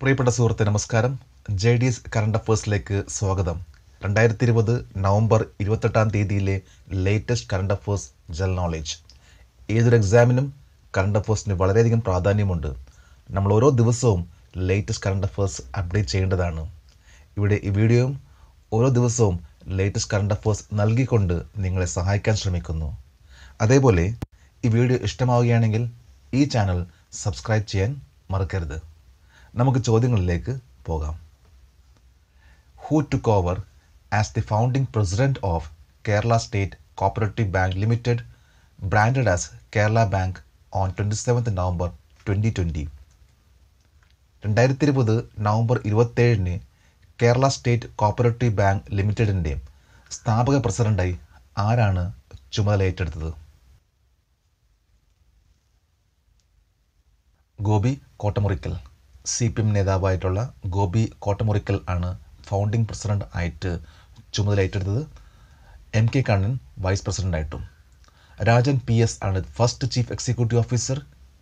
പ്രിയപ്പെട്ട സുഹൃത്തെ നമസ്കാരം. JDS കറണ്ട് അഫേഴ്സിലേക്ക് സ്വാഗതം. 2020 November 28 latest current affairs general knowledge. ഏതൊരു എക്സാമിനും കറണ്ട് അഫേഴ്സിന് വളരെയധികം പ്രാധാന്യമുണ്ട്. നമ്മൾ ഓരോ ദിവസവും ലേറ്റസ്റ്റ് കറണ്ട് അഫേഴ്സ് അപ്ഡേറ്റ് ചെയ്യേണ്ടതാണ്. ഇവിടെ ഈ വീഡിയോയും ഓരോ ദിവസവും ലേറ്റസ്റ്റ് കറണ്ട് അഫേഴ്സ് നൽകിക്കൊണ്ട് നിങ്ങളെ സഹായിക്കാൻ ശ്രമിക്കുന്നു. അതേപോലെ ഈ വീഡിയോ ഇഷ്ടമാവുകയാണെങ്കിൽ ഈ ചാനൽ സബ്സ്ക്രൈബ് ചെയ്യാൻ മറക്കരുത്. നമുക്ക് ചോദ്യങ്ങളിലേക്ക് പോകാം. Who took over as the founding president of Kerala State Cooperative Bank Limited, branded as Kerala Bank on 27th November 2020? 2020 November 27 Kerala state cooperative bank ലിമിറ്റഡിൻ്റെ സ്ഥാപക പ്രസിഡന്റായി ആരാണ് ചുമതലയേറ്റെടുത്തത്? ഗോപി കോട്ടമുറിക്കൽ. CPM നേതാവായിട്ടുള്ള ഗോപി കോട്ടമുറിക്കൽ ആണ് ഫൗണ്ടിംഗ് പ്രസിഡന്റ് ആയിട്ട് ചുമതലയേറ്റെടുത്തത്. MK കണ്ണൻ വൈസ് പ്രസിഡന്റായിട്ടും. രാജൻ PS ആണ് first chief executive officer.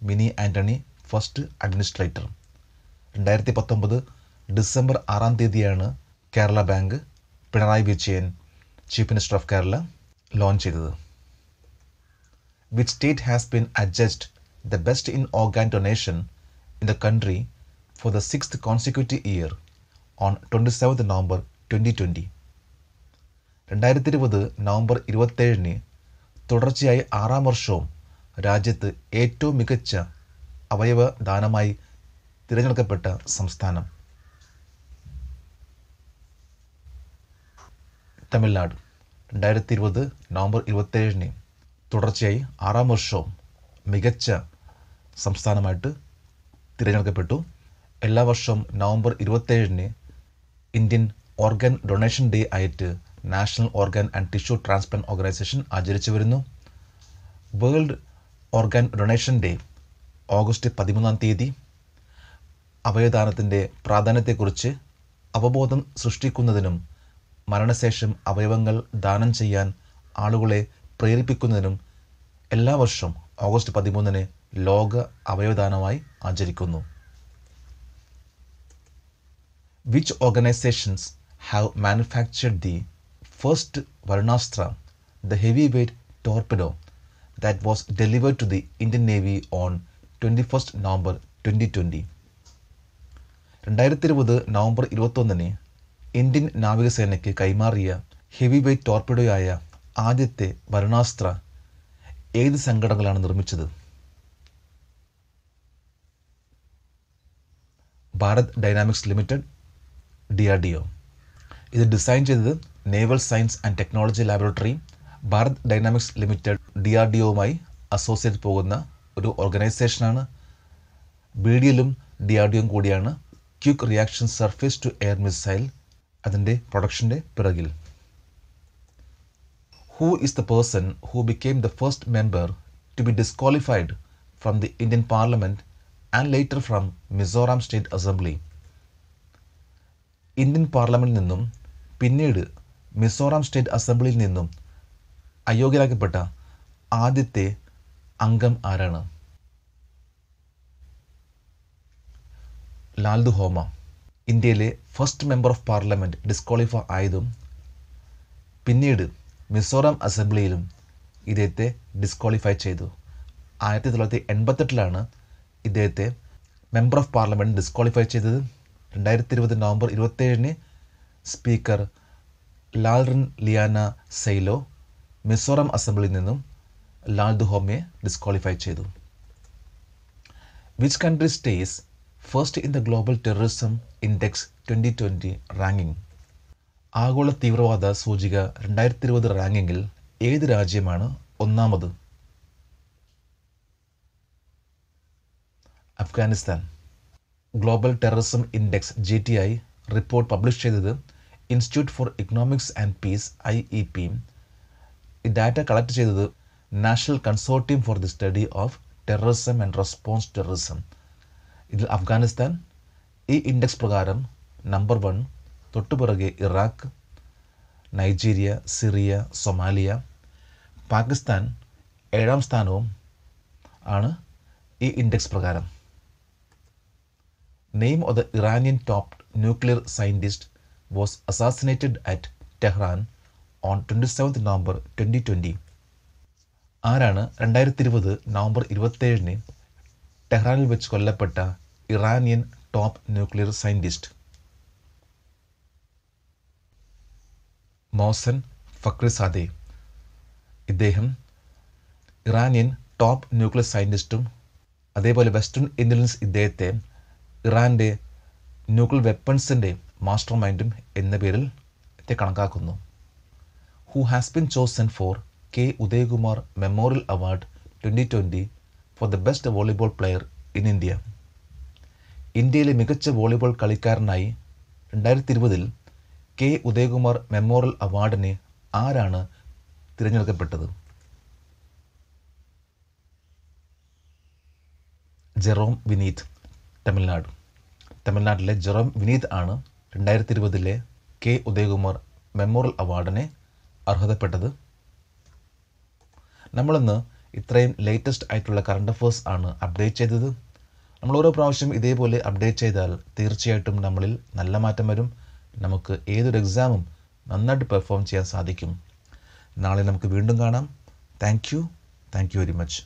Mini Antony first administrator. 2019 December 6 Kerala bank Pinarayi Vijayan chief minister of Kerala launch ചെയ്തത്. Which state has been adjust the best in organ donation in the country for the 6th consecutive year on 27th November 2020. 2020 November 27 തുടർച്ചയായി 6ാം വർഷവും രാജ്യത്ത് ഏറ്റവും മികച്ച അവയവ ദാനമായി തിരഞ്ഞെടുക്കപ്പെട്ട സംസ്ഥാനം തമിഴ്നാട്. 2020 നവംബർ 27 തുടർച്ചയായി 6ാം വർഷവും മികച്ച സംസ്ഥാനമായിട്ട് തിരഞ്ഞെടുക്കപ്പെട്ടു. എല്ലാ വർഷവും November 27 Indian organ donation day ആയിട്ട് national organ and tissue transplant organisation ആചരിച്ചു വരുന്നു. World organ donation day August 13 അവയവദാനത്തിൻ്റെ പ്രാധാന്യത്തെക്കുറിച്ച് അവബോധം സൃഷ്ടിക്കുന്നതിനും മരണശേഷം അവയവങ്ങൾ ദാനം ചെയ്യാൻ ആളുകളെ പ്രേരിപ്പിക്കുന്നതിനും എല്ലാ വർഷവും ഓഗസ്റ്റ് 13 ലോക അവയവദാനമായി ആചരിക്കുന്നു. Which organizations have manufactured the first Varunastra, the heavyweight torpedo that was delivered to the Indian Navy on 21st November 2020? 2020 November 21 Indian നാവികസേനയ്ക്ക് കൈമാറിയ ഹെവി വെയ്റ്റ് ടോർപിഡോയായ ആദ്യത്തെ വരുണാസ്ത്ര ഏത് സംഘടനകളാണ് നിർമ്മിച്ചത്? Bharat dynamics limited, DRDO. ഇത് ഡിസൈൻ ചെയ്തത് naval science and technology laboratory. Bharat dynamics limited DRDOയുമായി അസോസിയേറ്റ് പോകുന്ന ഒരു ഓർഗനൈസേഷനാണ്. BDL-ഉം DRDOയും കൂടിയാണ് quick reaction surface to air missile അതിൻ്റെ പ്രൊഡക്ഷൻ്റെ പിറകിൽ. Who is the person who became the first member to be disqualified from the Indian Parliament and later from Mizoram State Assembly? Indian പാർലമെൻറ്റിൽ നിന്നും പിന്നീട് മിസോറാം സ്റ്റേറ്റ് അസംബ്ലിയിൽ നിന്നും അയോഗ്യരാക്കപ്പെട്ട ആദ്യത്തെ അംഗം ആരാണ്? ലാൽദു ഹോമ. ഇന്ത്യയിലെ first member of parliament disqualify ആയതും പിന്നീട് മിസോറാം അസംബ്ലിയിലും ഇദ്ദേഹത്തെ ഡിസ്ക്വാളിഫൈ ചെയ്തു. 1988 ഇദ്ദേഹത്തെ മെമ്പർ ഓഫ് പാർലമെൻറ്റ് ഡിസ്ക്വാളിഫൈ ചെയ്തത്. 2020 November 27 speaker Lalrinliana Sailo Mizoram അസംബ്ലിയിൽ നിന്നും ലാൽദു ഹോമയെ ഡിസ്ക്വാളിഫൈ ചെയ്തു. Which country stays first in the global terrorism index 2020 ranking? ആഗോള തീവ്രവാദ സൂചിക 2020 റാങ്കിങ്ങിൽ ഏത് രാജ്യമാണ് ഒന്നാമത്? Afghanistan. Global terrorism index GTI report publish ചെയ്തത് institute for economics and peace IEP. ഈ ഡാറ്റ കളക്ട് ചെയ്തത് national consortium for the study of terrorism and response terrorism. ഇതിൽ അഫ്ഗാനിസ്ഥാൻ ഈ ഇൻഡെക്സ് പ്രകാരം നമ്പർ 1, തൊട്ടുപിറകെ Iraq, Nigeria, Syria, Somalia. Pakistan 7ാം സ്ഥാനവും ആണ് ഈ ഇൻഡെക്സ് പ്രകാരം. Name of the Iranian top nuclear scientist was assassinated at Tehran on 27th November 2020. ആരാണ് 2020 നവംബർ 27 ടെഹ്റാനിൽ വെച്ച് കൊല്ലപ്പെട്ട Iranian top nuclear scientist? Mohsen Fakhrizadeh. ഇദ്ദേഹം ഇറാനിയൻ ടോപ്പ് ന്യൂക്ലിയർ സയൻറ്റിസ്റ്റും അതേപോലെ വെസ്റ്റേൺ ഇൻ്റലിജൻസ് ഇദ്ദേഹത്തെ ഇറാൻ്റെ ന്യൂക്ലിയർ വെപ്പൺസിൻ്റെ മാസ്റ്റർ മൈൻഡും എന്ന പേരിൽ കണക്കാക്കുന്നു. Who has been chosen for K Udayakumar memorial award 2020 for the best volleyball player in India. ഇന്ത്യയിലെ മികച്ച വോളിബോൾ കളിക്കാരനായി 2020 കെ ഉദയകുമാർ മെമ്മോറിയൽ അവാർഡിന് ആരാണ് തിരഞ്ഞെടുക്കപ്പെട്ടത്? ജെറോം വിനീത്, തമിഴ്നാട്. തമിഴ്നാട്ടിലെ ജെറോം വിനീത് ആണ് 2020 കെ ഉദയകുമാർ മെമ്മോറിയൽ അവാർഡിന് അർഹതപ്പെട്ടത്. നമ്മളിന്ന് ഇത്രയും ലേറ്റസ്റ്റ് ആയിട്ടുള്ള കറണ്ട് അഫേഴ്സ് ആണ് അപ്ഡേറ്റ് ചെയ്തത്. നമ്മൾ ഓരോ പ്രാവശ്യം ഇതേപോലെ അപ്ഡേറ്റ് ചെയ്താൽ തീർച്ചയായിട്ടും നമ്മളിൽ നല്ല മാറ്റം വരും. നമുക്ക് ഏതൊരു എക്സാമും നന്നായിട്ട് പെർഫോം ചെയ്യാൻ സാധിക്കും. നാളെ നമുക്ക് വീണ്ടും കാണാം. Thank you very much.